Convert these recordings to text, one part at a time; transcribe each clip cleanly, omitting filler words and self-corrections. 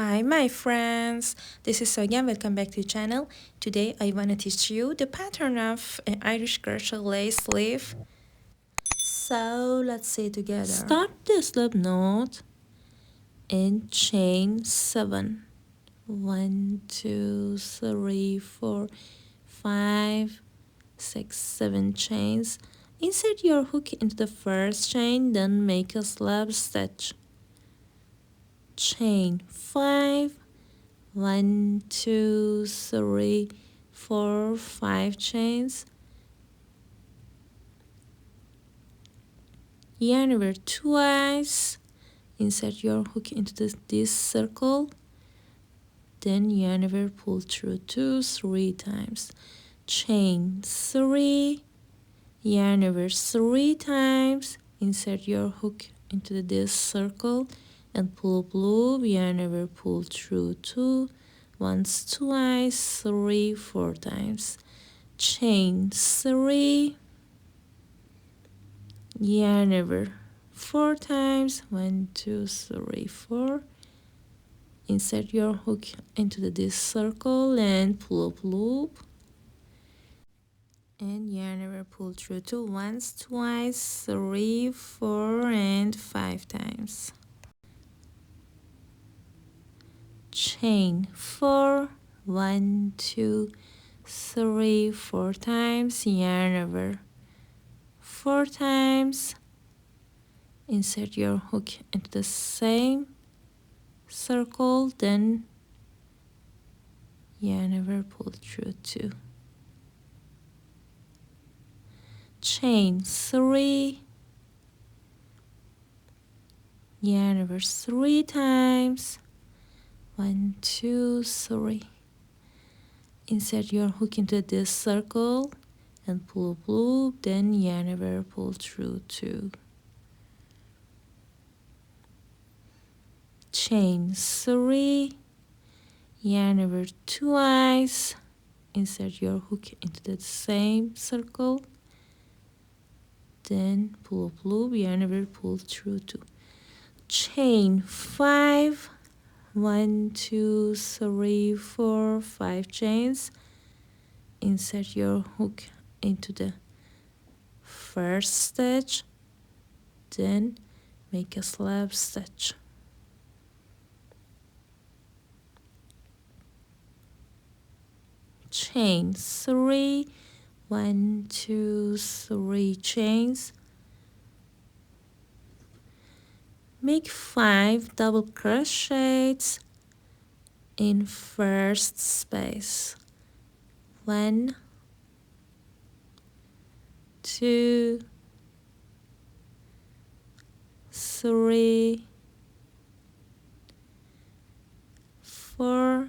Hi my friends, this is Sonia. Welcome back to the channel. Today I want to teach you the pattern of an Irish crochet lace sleeve. So let's see together. Start the slip knot and chain 7. 1, 2, 3, 4, 5, 6, 7 chains. Insert your hook into the first chain, then make a slip stitch. Chain 5, 1, 2, 3, 4, 5 chains. Yarn over twice. Insert your hook into this circle. Then yarn over, pull through 2, 3 times. Chain 3. Yarn over 3 times. Insert your hook into this circle and pull up loop. Yarn over, pull through 2. Once, twice, 3, 4 times. Chain 3. Yarn over 4 times. 1, 2, 3, 4. Insert your hook into this circle and pull up loop. And yarn over, pull through 2. Once, twice, 3, 4, and 5 times. Chain 4. 1, 2, 3, 4 times. Yarn over 4 times. Insert your hook into the same circle, then yarn over, pull through 2. Chain 3. Yarn over 3 times. 1, 2, 3. Insert your hook into this circle and pull up loop, then yarn over, pull through 2. Chain 3. Yarn over twice. Insert your hook into the same circle, then pull up loop, yarn over, pull through 2. Chain 5. 1, 2, 3, 4, 5 chains. Insert your hook into the first stitch, then make a slip stitch. Chain 3. 1, 2, 3 chains. Make 5 double crochets in first space. 1, 2, 3, 4,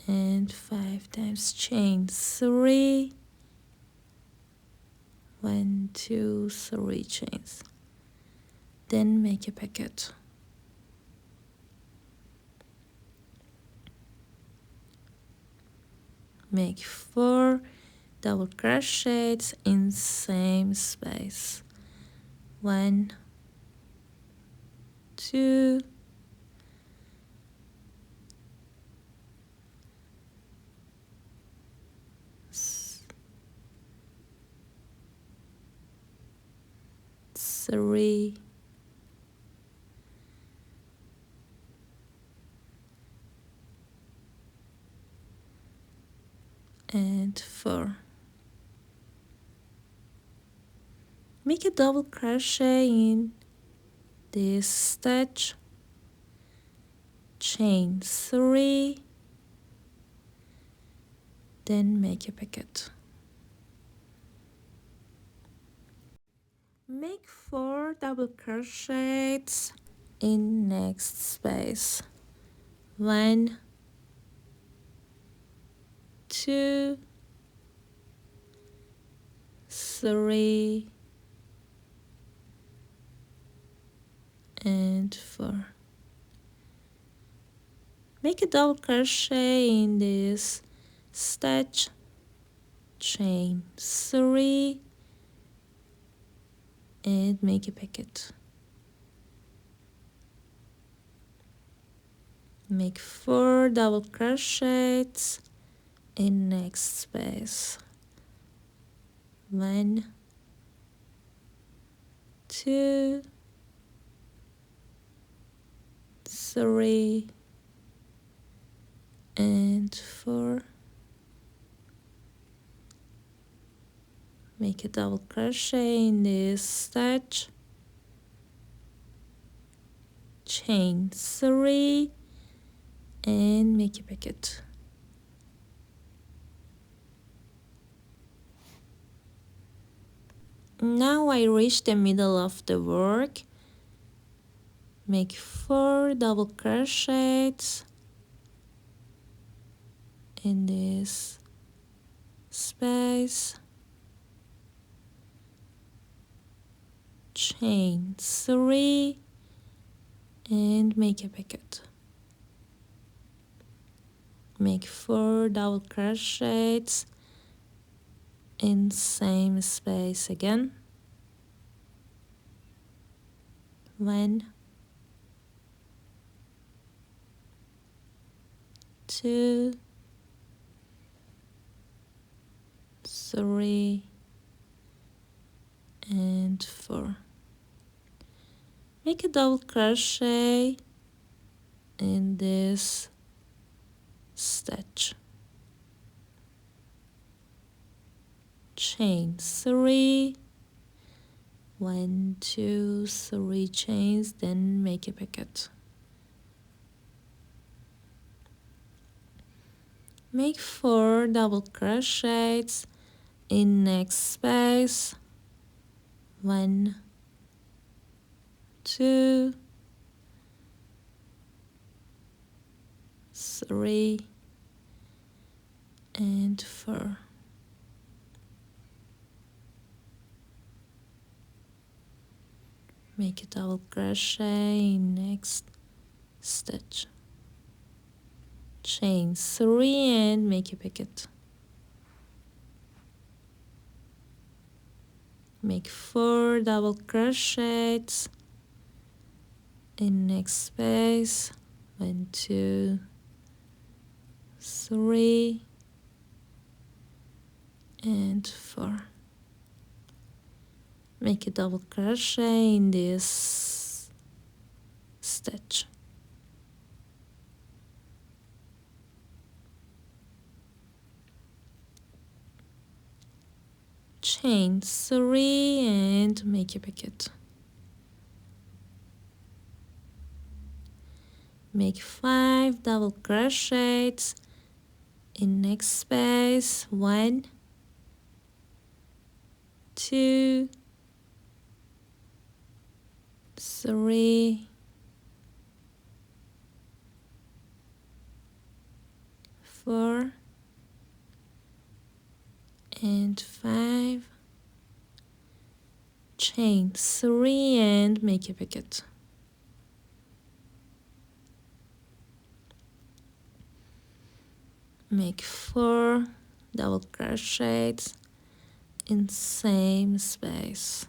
and 5 times. Chain 3. 1, 2, 3 chains. Then make a pocket. Make 4 double crochets in same space. 1, 2, 3, and 4. Make a double crochet in this stitch. Chain 3. Then make a pocket. Make 4 double crochets in next space. 1, 2, 3, and 4. Make a double crochet in this stitch. Chain 3 and make a pocket. make 4 double crochets in next space. 1, 2, 3 and 4. Make a double crochet in this stitch, chain 3 and make a pocket. Now I reach the middle of the work. Make 4 double crochets in this space, chain 3 and make a pocket. Make 4 double crochets in same space again. 1, 2, 3 and 4. Make a double crochet in this stitch, chain 3, 1, 2, 3 chains, then make a pocket. Make 4 double crochets in next space. 1, 2, 3 and 4. Make a double crochet in next stitch, chain 3 and make a pocket. Make 4 double crochets in next space. 1, 2, 3 and 4. Make a double crochet in this stitch, chain 3 and make a pocket. Make 5 double crochets in next space. 1, 2, 3, 4 and 5. Chain 3 and make a pocket. Make 4 double crochets in same space.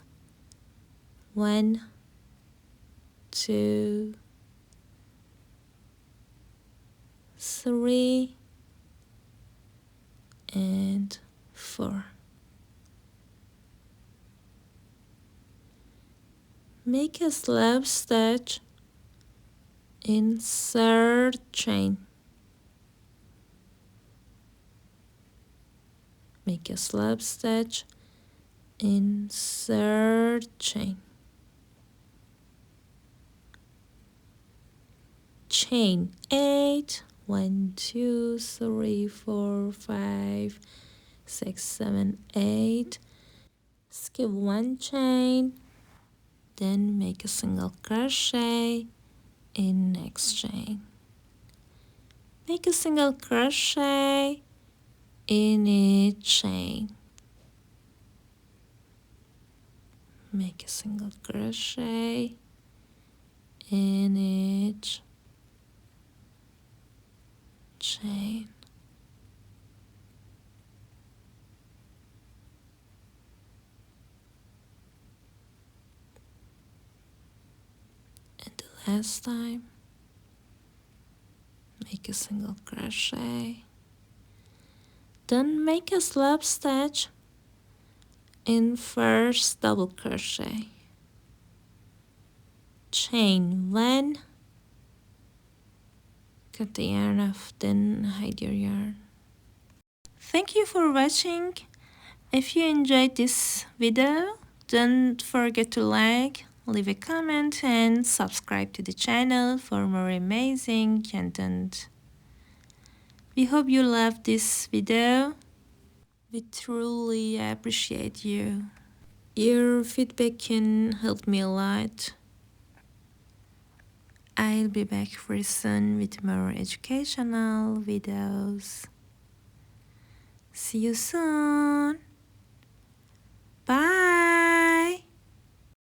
1, 2, 3 and 4. Make a slip stitch in third chain. Make a slip stitch in third chain. Chain 8, 1, 2, 3, 4, 5, 6, 7, 8. Skip 1 chain, then make a single crochet in next chain. Make a single crochet in each chain. Make a single crochet in each chain. And the last time. make a single crochet, then make a slip stitch in first double crochet, chain 1, cut the yarn off, then hide your yarn. Thank you for watching. If you enjoyed this video, don't forget to like, leave a comment, and subscribe to the channel for more amazing content. We hope you loved this video. We truly appreciate you. Your feedback can help me a lot. I'll be back very soon with more educational videos. See you soon. Bye.